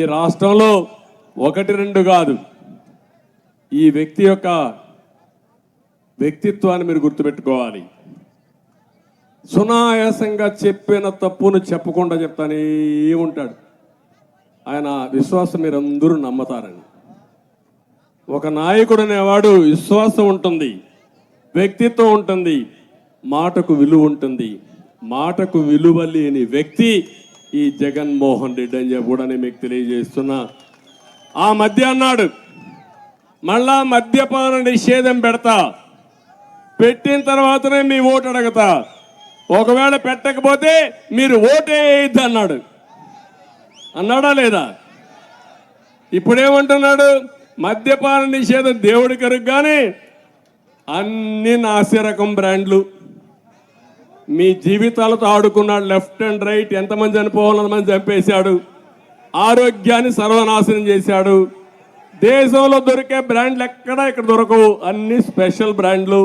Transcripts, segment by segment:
ఈ రాష్ట్రంలో ఒకటి రెండు కాదు, ఈ వ్యక్తి యొక్క వ్యక్తిత్వాన్ని మీరు గుర్తుపెట్టుకోవాలి. సునాయాసంగా చెప్పిన తప్పును చెప్పకుండా చెప్తానే ఉంటాడు. ఆయన విశ్వాసం మీరందరూ నమ్మతారని. ఒక నాయకుడు అనేవాడు విశ్వాసం ఉంటుంది, వ్యక్తిత్వం ఉంటుంది, మాటకు విలువ ఉంటుంది. మాటకు విలువ లేని వ్యక్తి ఈ జగన్మోహన్ రెడ్డి అని చెప్పి కూడా నేను మీకు తెలియజేస్తున్నా. ఆ మధ్య అన్నాడు, మళ్ళా మద్యపాన నిషేధం పెడతా, పెట్టిన తర్వాతనే మీ ఓటు అడగతా, ఒకవేళ పెట్టకపోతే మీరు ఓటే వేయద్దు అన్నాడు. అన్నాడా లేదా? ఇప్పుడేమంటున్నాడు? మద్యపాన నిషేధం దేవుడి కరుగు, కానీ అన్ని నాసిరకం బ్రాండ్లు మీ జీవితాలతో ఆడుకున్నాడు. లెఫ్ట్ అండ్ రైట్ ఎంతమంది చనిపోవాలని మంది చంపేశాడు. ఆరోగ్యాన్ని సర్వనాశనం చేశాడు. దేశంలో దొరికే బ్రాండ్లు ఎక్కడా ఇక్కడ దొరకవు, అన్ని స్పెషల్ బ్రాండ్లు.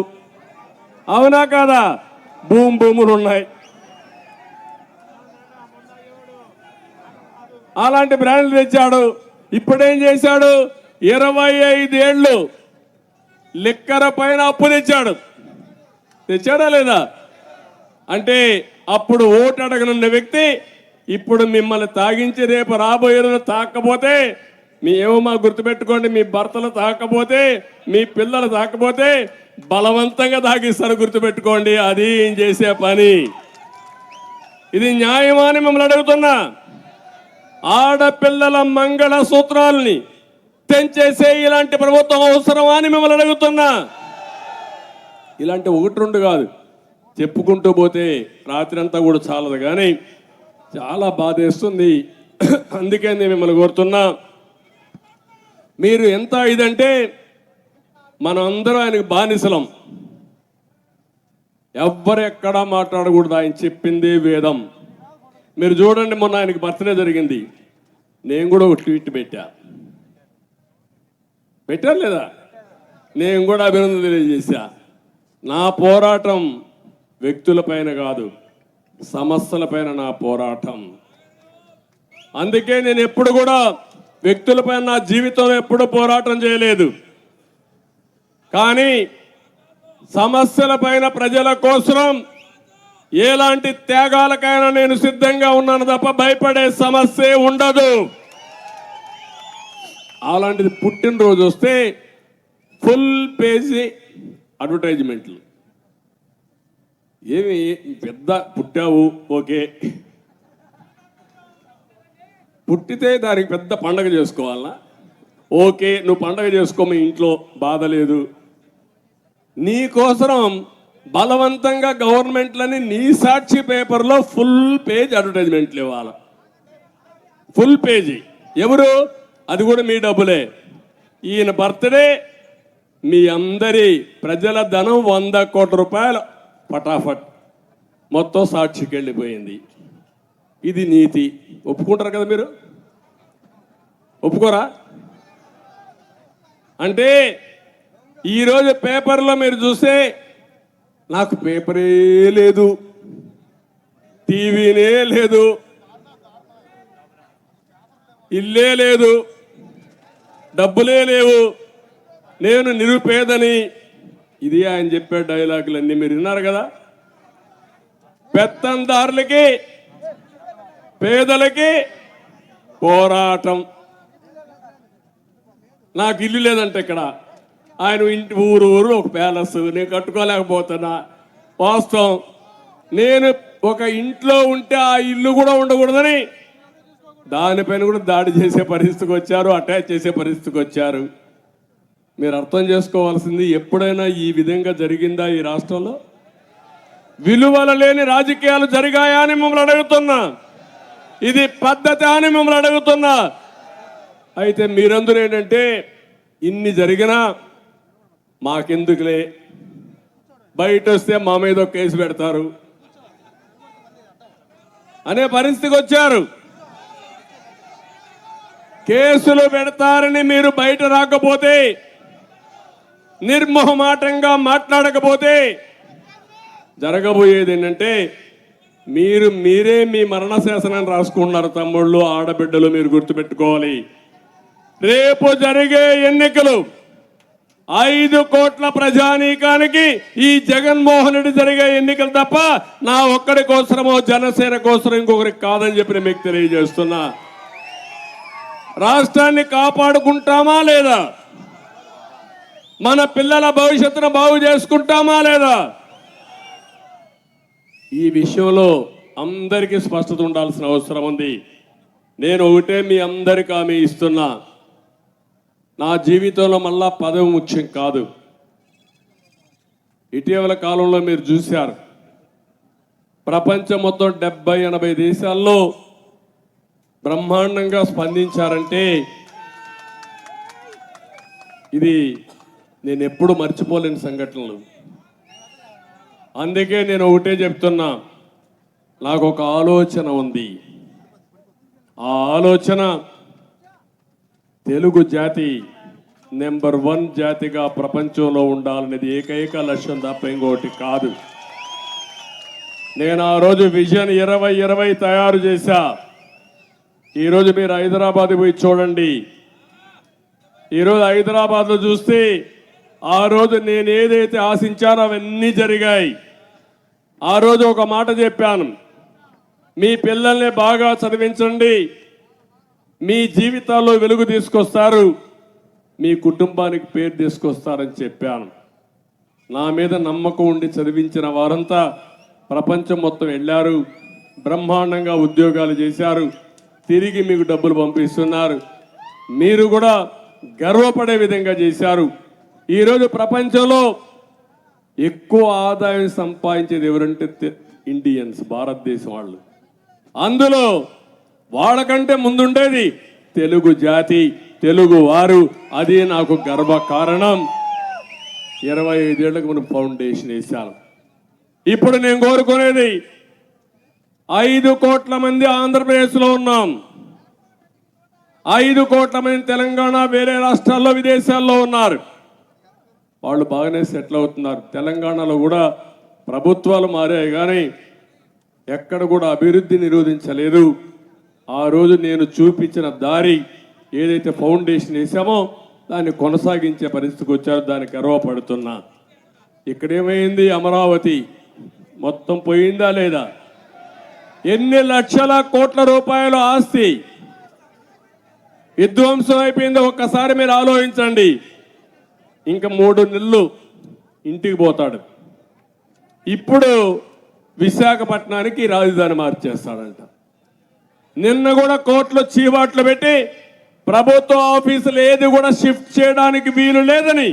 అవునా కాదా? భూములు ఉన్నాయి. అలాంటి బ్రాండ్లు తెచ్చాడు. ఇప్పుడేం చేశాడు? 25 ఏళ్ళు లిక్కర పైన అప్పు తెచ్చాడు. తెచ్చాడా లేదా? అంటే అప్పుడు ఓటు అడగనున్న వ్యక్తి ఇప్పుడు మిమ్మల్ని తాగించి రేపు రాబోయే రోజు తాకపోతే, మీ ఏమో మా గుర్తుపెట్టుకోండి, మీ భర్తలు తాకపోతే, మీ పిల్లలు తాకపోతే బలవంతంగా తాగిస్తారు, గుర్తుపెట్టుకోండి. అది ఏం చేసే పని. ఇది న్యాయమా అని మిమ్మల్ని అడుగుతున్నా. ఆడపిల్లల మంగళ సూత్రాలని తెంచేసే ఇలాంటి ప్రభుత్వం అవసరమా అని మిమ్మల్ని అడుగుతున్నా. ఇలాంటి ఒకటి రెండు కాదు, చెప్పుకుంటూ పోతే రాత్రి అంతా కూడా చాలదు, కానీ చాలా బాధేస్తుంది. అందుకే నేను మిమ్మల్ని కోరుతున్నా, మీరు ఎంత ఇదంటే మనం అందరూ ఆయనకు బానిసలం. ఎవ్వరు ఎక్కడా మాట్లాడకూడదు, ఆయన చెప్పింది వేదం. మీరు చూడండి, మొన్న ఆయనకి బర్త్డే జరిగింది, నేను కూడా ఒక ట్వీట్ పెట్టాను లేదా? నేను కూడా అభినందన తెలియజేశా. నా పోరాటం వ్యక్తులపైన కాదు, సమస్యలపైన నా పోరాటం. అందుకే నేను ఎప్పుడు కూడా వ్యక్తులపైన నా జీవితంలో ఎప్పుడు పోరాటం చేయలేదు, కానీ సమస్యలపైన ప్రజల కోసం ఎలాంటి త్యాగాలకైనా నేను సిద్ధంగా ఉన్నాను తప్ప భయపడే సమస్య ఉండదు. అలాంటిది పుట్టినరోజు వస్తే ఫుల్ పేజీ అడ్వర్టైజ్మెంట్లు. ఏమి పెద్ద పుట్టావు, ఓకే, పుట్టితే దానికి పెద్ద పండగ చేసుకోవాలనా? ఓకే, నువ్వు పండగ చేసుకో, మీ ఇంట్లో బాధ లేదు. నీ కోసం బలవంతంగా గవర్నమెంట్లని నీ సాక్షి పేపర్లో ఫుల్ పేజ్ అడ్వర్టైజ్మెంట్లు ఇవ్వాలి. Full page. ఎవరు? అది కూడా మీ డబ్బులే. ఈయన బర్త్డే మీ అందరి ప్రజల ధనం 100 కోట్ల రూపాయలు పటాఫట్ మొత్తం సాక్షికి వెళ్ళిపోయింది. ఇది నీతి. ఒప్పుకుంటారు కదా మీరు? ఒప్పుకోరా? అంటే ఈరోజు పేపర్లో మీరు చూస్తే నాకు పేపరే లేదు, టీవీనే లేదు, ఇల్లే లేదు, డబ్బులే లేవు, నేను నిరుపేదని. ఇది ఆయన చెప్పే డైలాగులన్నీ మీరు విన్నారు కదా. పెత్తందారులకి పేదలకి పోరాటం. నాకు ఇల్లు లేదంటే ఇక్కడ ఆయన ఇంటి ఊరు ఒక ప్యాలెస్ నేను కట్టుకోలేకపోతున్నా. వాస్తవం, నేను ఒక ఇంట్లో ఉంటే ఆ ఇల్లు కూడా ఉండకూడదని దానిపైన కూడా దాడి చేసే పరిస్థితికి వచ్చారు, అటాచ్ చేసే పరిస్థితికి వచ్చారు. మీరు అర్థం చేసుకోవాల్సింది, ఎప్పుడైనా ఈ విధంగా జరిగిందా ఈ రాష్ట్రంలో? విలువల లేని రాజకీయాలు జరిగాయా అని మిమ్మల్ని అడుగుతున్నా. ఇది పద్ధతి అని మిమ్మల్ని అడుగుతున్నా. అయితే మీరందరూ ఏంటంటే, ఇన్ని జరిగినా మాకెందుకులే, బయట వస్తే మా మీద ఒక కేసు పెడతారు అనే పరిస్థితికి వచ్చారు. కేసులు పెడతారని మీరు బయట రాకపోతే, నిర్మోహమాటంగా మాట్లాడకపోతే జరగబోయేది ఏంటంటే మీరే మీ మరణ శాసనాన్ని రాసుకుంటున్నారు తమ్ముళ్ళు ఆడబిడ్డలు. మీరు గుర్తుపెట్టుకోవాలి, రేపు జరిగే ఎన్నికలు 5 కోట్ల ప్రజానీకానికి ఈ జగన్మోహన్ రెడ్డి జరిగే ఎన్నికలు తప్ప నా ఒక్కడి కోసమో జనసేన కోసం ఇంకొకరికి కాదని చెప్పి నేను మీకు తెలియజేస్తున్నా. రాష్ట్రాన్ని కాపాడుకుంటామా లేదా? మన పిల్లల భవిష్యత్తును బాగు చేసుకుంటామా లేదా? ఈ విషయంలో అందరికీ స్పష్టత ఉండాల్సిన అవసరం ఉంది. నేను ఒకటే మీ అందరికీ హామీ ఇస్తున్నా, నా జీవితంలో మళ్ళా పదవి ముఖ్యం కాదు. ఇటీవల కాలంలో మీరు చూశారు, ప్రపంచం మొత్తం 70-80 దేశాల్లో బ్రహ్మాండంగా స్పందించారంటే ఇది నేను ఎప్పుడు మర్చిపోలేని సంఘటనలు. అందుకే నేను ఒకటే చెప్తున్నా, నాకు ఒక ఆలోచన ఉంది. ఆ ఆలోచన తెలుగు జాతి నెంబర్ 1 జాతిగా ప్రపంచంలో ఉండాలనేది ఏకైక లక్ష్యం తప్ప ఇంకోటి కాదు. నేను ఆ రోజు విజన్ 2020 తయారు చేశా. ఈరోజు మీరు హైదరాబాద్ పోయి చూడండి. ఈరోజు హైదరాబాద్లో చూస్తే ఆ రోజు నేను ఏదైతే ఆశించానో అవన్నీ జరిగాయి. ఆ రోజు ఒక మాట చెప్పాను, మీ పిల్లల్ని బాగా చదివించండి, మీ జీవితాల్లో వెలుగు తీసుకొస్తారు, మీ కుటుంబానికి పేరు తీసుకొస్తారని చెప్పాను. నా మీద నమ్మకం ఉండి చదివించిన వారంతా ప్రపంచం మొత్తం వెళ్ళారు, బ్రహ్మాండంగా ఉద్యోగాలు చేశారు, తిరిగి మీకు డబ్బులు పంపిస్తున్నారు. మీరు కూడా గర్వపడే విధంగా చేశారు. ఈరోజు ప్రపంచంలో ఎక్కువ ఆదాయం సంపాదించేది ఎవరంటే ఇండియన్స్, భారతదేశం వాళ్ళు. అందులో వాళ్ళకంటే ముందుండేది తెలుగు జాతి, తెలుగు వారు. అది నాకు గర్వ కారణం. 25 ఏళ్లకు మనం ఫౌండేషన్ వేశాను. ఇప్పుడు నేను కోరుకునేది 5 కోట్ల మంది ఆంధ్రప్రదేశ్లో ఉన్నాం, 5 కోట్ల మంది తెలంగాణ, వేరే రాష్ట్రాల్లో విదేశాల్లో ఉన్నారు. వాళ్ళు బాగానే సెటిల్ అవుతున్నారు. తెలంగాణలో కూడా ప్రభుత్వాలు మారాయి కానీ ఎక్కడ కూడా అభివృద్ధి నిరోధించలేదు. ఆ రోజు నేను చూపించిన దారి ఏదైతే ఫౌండేషన్ వేసామో దాన్ని కొనసాగించే పరిస్థితికి వచ్చారో దానికి గర్వపడుతున్నా. ఇక్కడేమైంది? అమరావతి మొత్తం పోయిందా లేదా? ఎన్ని లక్షల కోట్ల రూపాయల ఆస్తి విధ్వంసం అయిపోయిందో ఒక్కసారి మీరు ఆలోచించండి. ఇంకా 3 నెలలు ఇంటికి పోతాడు. ఇప్పుడు విశాఖపట్నానికి రాజధాని మార్చేస్తాడంట. నిన్న కూడా కోర్టులో చీవాట్లు పెట్టి ప్రభుత్వ ఆఫీసులు ఏది కూడా షిఫ్ట్ చేయడానికి వీలు లేదని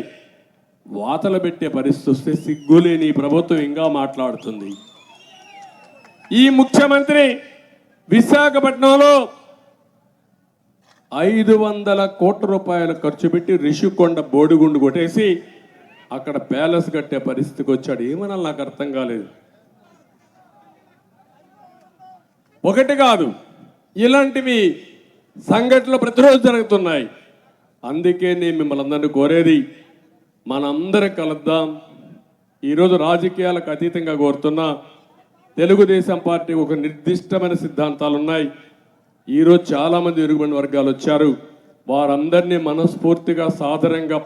వాతలు పెట్టే పరిస్థితి వస్తే సిగ్గులేని ప్రభుత్వం ఇంకా మాట్లాడుతుంది. ఈ ముఖ్యమంత్రి విశాఖపట్నంలో 500 కోట్ల రూపాయలు ఖర్చు పెట్టి రిషికొండ బోడిగుండు కొట్టేసి అక్కడ ప్యాలెస్ కట్టే పరిస్థితికి వచ్చాడు. ఏమన్నా నాకు అర్థం కాలేదు. ఒకటి కాదు, ఇలాంటివి సంఘటనలు ప్రతిరోజు జరుగుతున్నాయి. అందుకే నేను మిమ్మల్ని అందరినీ కోరేది, మనందరం కలుద్దాం. ఈరోజు రాజకీయాలకు అతీతంగా కోరుతున్నా, తెలుగుదేశం పార్టీ ఒక నిర్దిష్టమైన సిద్ధాంతాలు ఉన్నాయి. ఈరోజు చాలామంది వెనుకబడిన వర్గాలు వచ్చారు. వారందరినీ మనస్ఫూర్తిగా సాదరంగా